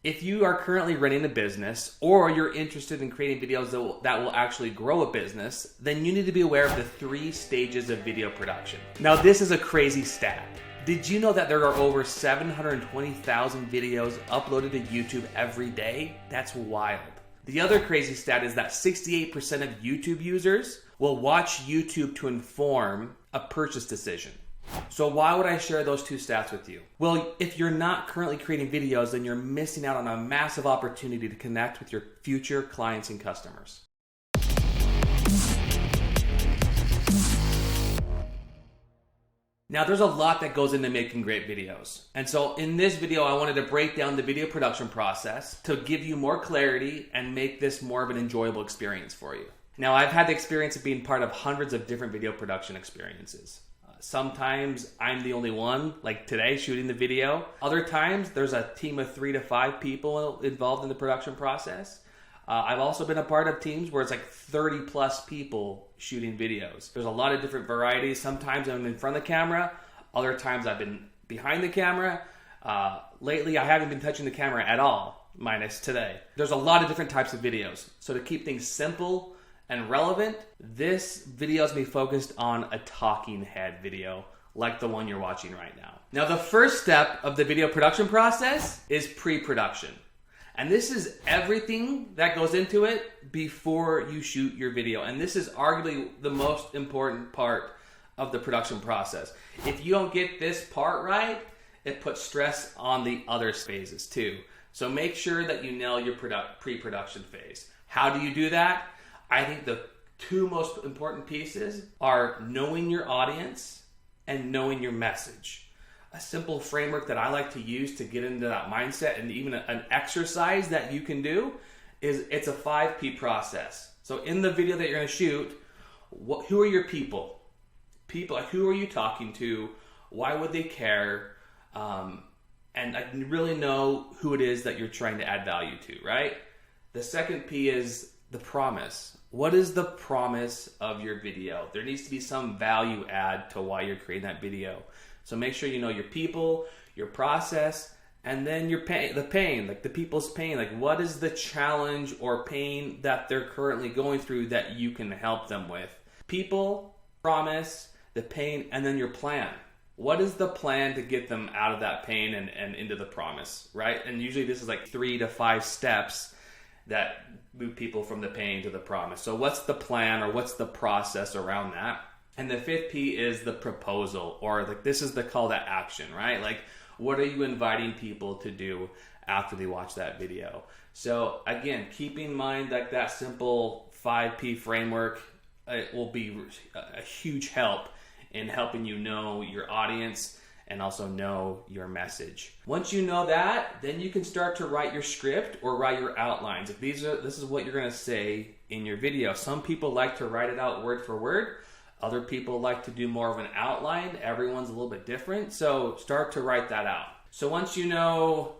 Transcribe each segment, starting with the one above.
If you are currently running a business or you're interested in creating videos that will actually grow a business, then you need to be aware of the 3 stages of video production. Now, this is a crazy stat. Did you know that there are over 720,000 videos uploaded to YouTube every day? That's wild. The other crazy stat is that 68% of YouTube users will watch YouTube to inform a purchase decision. So why would I share those 2 stats with you? Well, if you're not currently creating videos, then you're missing out on a massive opportunity to connect with your future clients and customers. Now, there's a lot that goes into making great videos. And so in this video, I wanted to break down the video production process to give you more clarity and make this more of an enjoyable experience for you. Now, I've had the experience of being part of hundreds of different video production experiences. Sometimes I'm the only one, like today, shooting the video. Other times, there's a team of 3 to 5 people involved in the production process. I've also been a part of teams where it's like 30 plus people shooting videos. There's a lot of different varieties. Sometimes I'm in front of the camera. Other times I've been behind the camera. Lately, I haven't been touching the camera at all, minus today. There's a lot of different types of videos. So to keep things simple and relevant, this video is going to be focused on a talking head video like the one you're watching right now. Now, the first step of the video production process is pre-production. And this is everything that goes into it before you shoot your video. And this is arguably the most important part of the production process. If you don't get this part right, it puts stress on the other phases too. So make sure that you nail your pre-production phase. How do you do that? I think the 2 most important pieces are knowing your audience and knowing your message. A simple framework that I like to use to get into that mindset, and even an exercise that you can do, is it's a 5P process. So in the video that you're going to shoot, who are your people? Who are you talking to? Why would they care? And I really know who it is that you're trying to add value to, right? The second P is the promise. What is the promise of your video? There needs to be some value add to why you're creating that video. So make sure you know your people, your process, and then your pain, like the people's pain. Like, what is the challenge or pain that they're currently going through that you can help them with? People, promise, the pain, and then your plan. What is the plan to get them out of that pain and into the promise, right? And usually this is like 3 to 5 steps that move people from the pain to the promise. So what's the plan, or what's the process around that? And the 5th P is the proposal, or like this is the call to action, right? Like, what are you inviting people to do after they watch that video? So again, keep in mind like that simple 5P framework, it will be a huge help in helping you know your audience and also know your message. Once you know that, then you can start to write your script or write your outlines. If this is what you're gonna say in your video. Some people like to write it out word for word. Other people like to do more of an outline. Everyone's a little bit different. So start to write that out. So once you know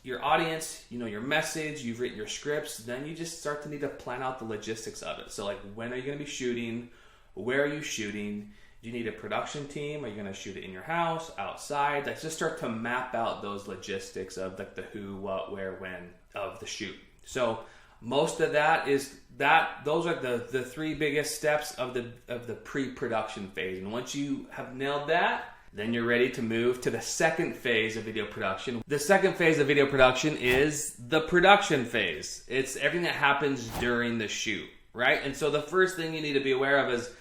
your audience, you know your message, you've written your scripts, then you just start to need to plan out the logistics of it. So like, when are you gonna be shooting? Where are you shooting? Do you need a production team? Are you gonna shoot it in your house, outside? Like, just start to map out those logistics of like the who, what, where, when of the shoot. So most of that is that. Those are the 3 biggest steps of the pre-production phase. And once you have nailed that, then you're ready to move to the second phase of video production. The second phase of video production is the production phase. It's everything that happens during the shoot, right? And so the first thing you need to be aware of is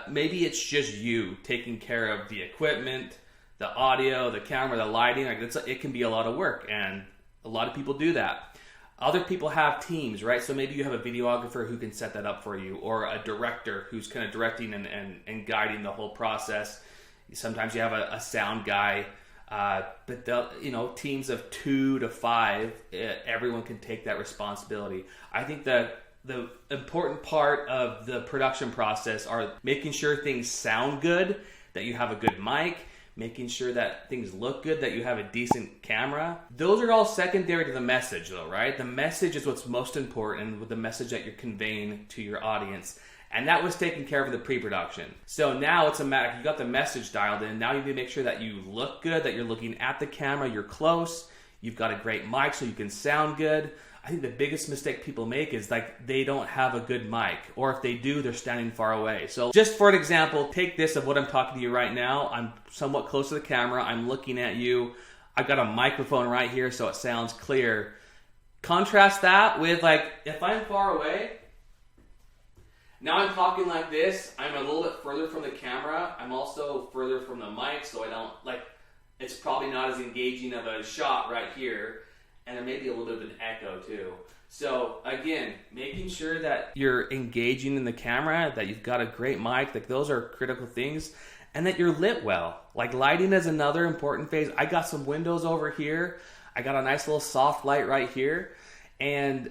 maybe it's just you taking care of the equipment, the audio, the camera, the lighting. Like, it can be a lot of work, and a lot of people do that. Other people have teams, right? So maybe you have a videographer who can set that up for you, or a director who's kind of directing and guiding the whole process. Sometimes you have a sound guy, but teams of 2 to 5, everyone can take that responsibility. I think that the important part of the production process are making sure things sound good, that you have a good mic, making sure that things look good, that you have a decent camera. Those are all secondary to the message though, right? The message is what's most important, with the message that you're conveying to your audience. And that was taken care of in the pre-production. So now it's a matter, you got the message dialed in. Now you need to make sure that you look good, that you're looking at the camera, you're close, you've got a great mic so you can sound good. I think the biggest mistake people make is like they don't have a good mic, or if they do, they're standing far away. So just for an example, take this of what I'm talking to you right now. I'm somewhat close to the camera. I'm looking at you. I've got a microphone right here so it sounds clear. Contrast that with like if I'm far away, now I'm talking like this. I'm a little bit further from the camera. I'm also further from the mic, so I don't like, it's probably not as engaging of a shot right here. And there may be a little bit of an echo too. So again, making sure that you're engaging in the camera, that you've got a great mic, like those are critical things, and that you're lit well. Like lighting is another important phase. I got some windows over here. I got a nice little soft light right here. And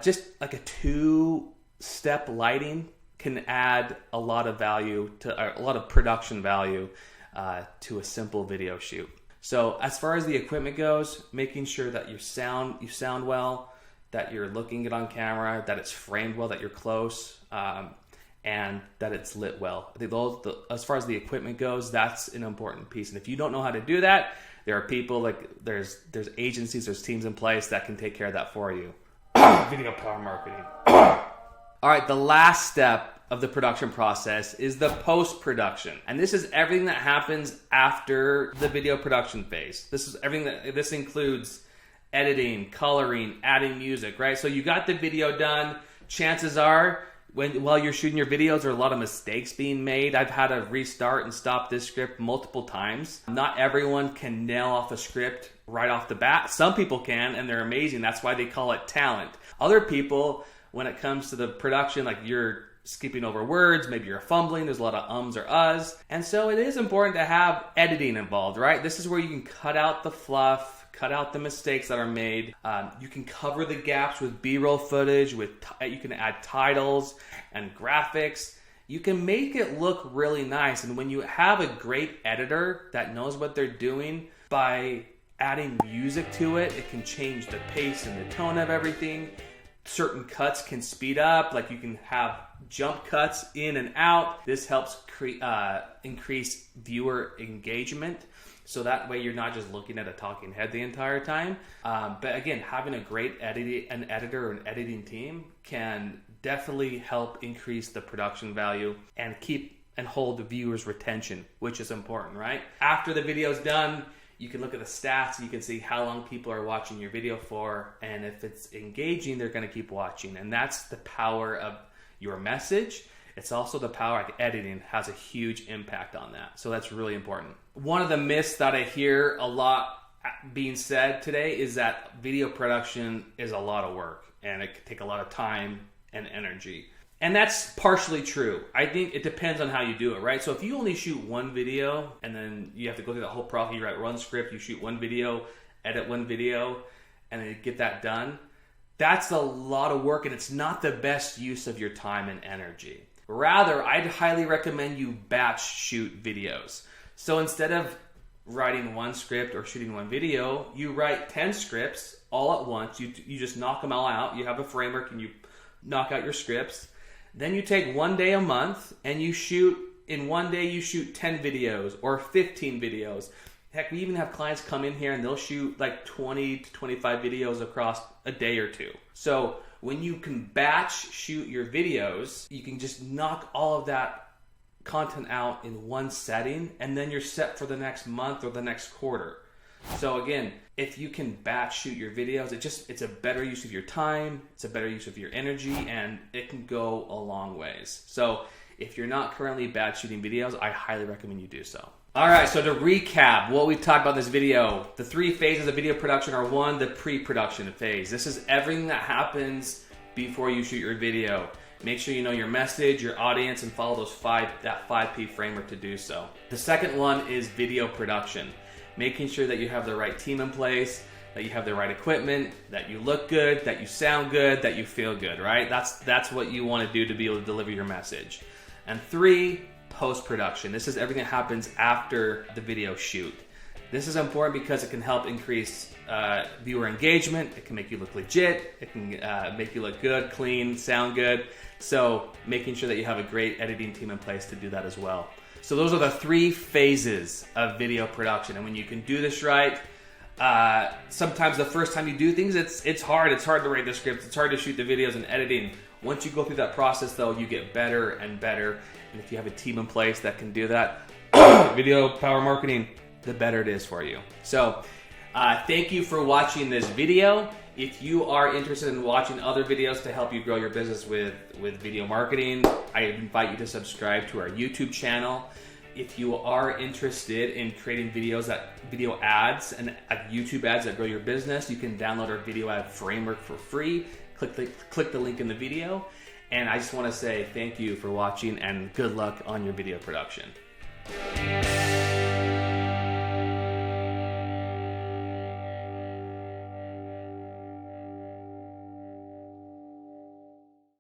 just like a 2-step lighting can add a lot of value to, a lot of production value to a simple video shoot. So as far as the equipment goes, making sure that you sound well, that you're looking it on camera, that it's framed well, that you're close, and that it's lit well. I think as far as the equipment goes, that's an important piece. And if you don't know how to do that, there are people like there's agencies, there's teams in place that can take care of that for you. Video power marketing. All right, the last step of the production process is the post-production. And this is everything that happens after the video production phase. This includes editing, coloring, adding music, right? So you got the video done. Chances are, while you're shooting your videos, there are a lot of mistakes being made. I've had to restart and stop this script multiple times. Not everyone can nail off a script right off the bat. Some people can, and they're amazing. That's why they call it talent. Other people, when it comes to the production, like you're skipping over words, maybe you're fumbling, there's a lot of ums or uhs. And so it is important to have editing involved, right? This is where you can cut out the fluff, cut out the mistakes that are made. You can cover the gaps with B-roll footage, you can add titles and graphics. You can make it look really nice. And when you have a great editor that knows what they're doing, by adding music to it, it can change the pace and the tone of everything. Certain cuts can speed up, like you can have jump cuts in and out. This helps increase viewer engagement, so that way you're not just looking at a talking head the entire time. But again, having a great editor or an editing team can definitely help increase the production value and keep and hold the viewer's retention, which is important, right? After the video's done, you can look at the stats, you can see how long people are watching your video for, and if it's engaging, they're gonna keep watching. And that's the power of your message. It's also the power, like editing has a huge impact on that. So that's really important. One of the myths that I hear a lot being said today is that video production is a lot of work and it can take a lot of time and energy. And that's partially true. I think it depends on how you do it, right? So if you only shoot one video and then you have to go through that whole process, you write one script, you shoot one video, edit one video, and then you get that done, that's a lot of work and it's not the best use of your time and energy. Rather, I'd highly recommend you batch shoot videos. So instead of writing one script or shooting one video, you write 10 scripts all at once. You just knock them all out. You have a framework and you knock out your scripts. Then you take one day a month and you shoot, in one day you shoot 10 videos or 15 videos. Heck, we even have clients come in here and they'll shoot like 20 to 25 videos across a day or two. So when you can batch shoot your videos, you can just knock all of that content out in one setting and then you're set for the next month or the next quarter. So again, if you can batch shoot your videos, it's a better use of your time, it's a better use of your energy, and it can go a long ways. So if you're not currently batch shooting videos, I highly recommend you do so. All right, so to recap what we've talked about in this video, the 3 phases of video production are: 1, the pre-production phase. This is everything that happens before you shoot your video. Make sure you know your message, your audience, and follow that 5P framework to do so. The second one is video production. Making sure that you have the right team in place, that you have the right equipment, that you look good, that you sound good, that you feel good, right? That's what you want to do to be able to deliver your message. And 3, post-production. This is everything that happens after the video shoot. This is important because it can help increase viewer engagement. It can make you look legit. It can make you look good, clean, sound good. So making sure that you have a great editing team in place to do that as well. So those are the 3 phases of video production. And when you can do this right, Sometimes the first time you do things, it's hard. It's hard to write the scripts. It's hard to shoot the videos and editing. Once you go through that process, though, you get better and better. And if you have a team in place that can do that, video power marketing, the better it is for you. So thank you for watching this video. If you are interested in watching other videos to help you grow your business with video marketing, I invite you to subscribe to our YouTube channel. If you are interested in creating video ads and YouTube ads that grow your business, you can download our video ad framework for free. Click the link in the video. And I just want to say thank you for watching and good luck on your video production.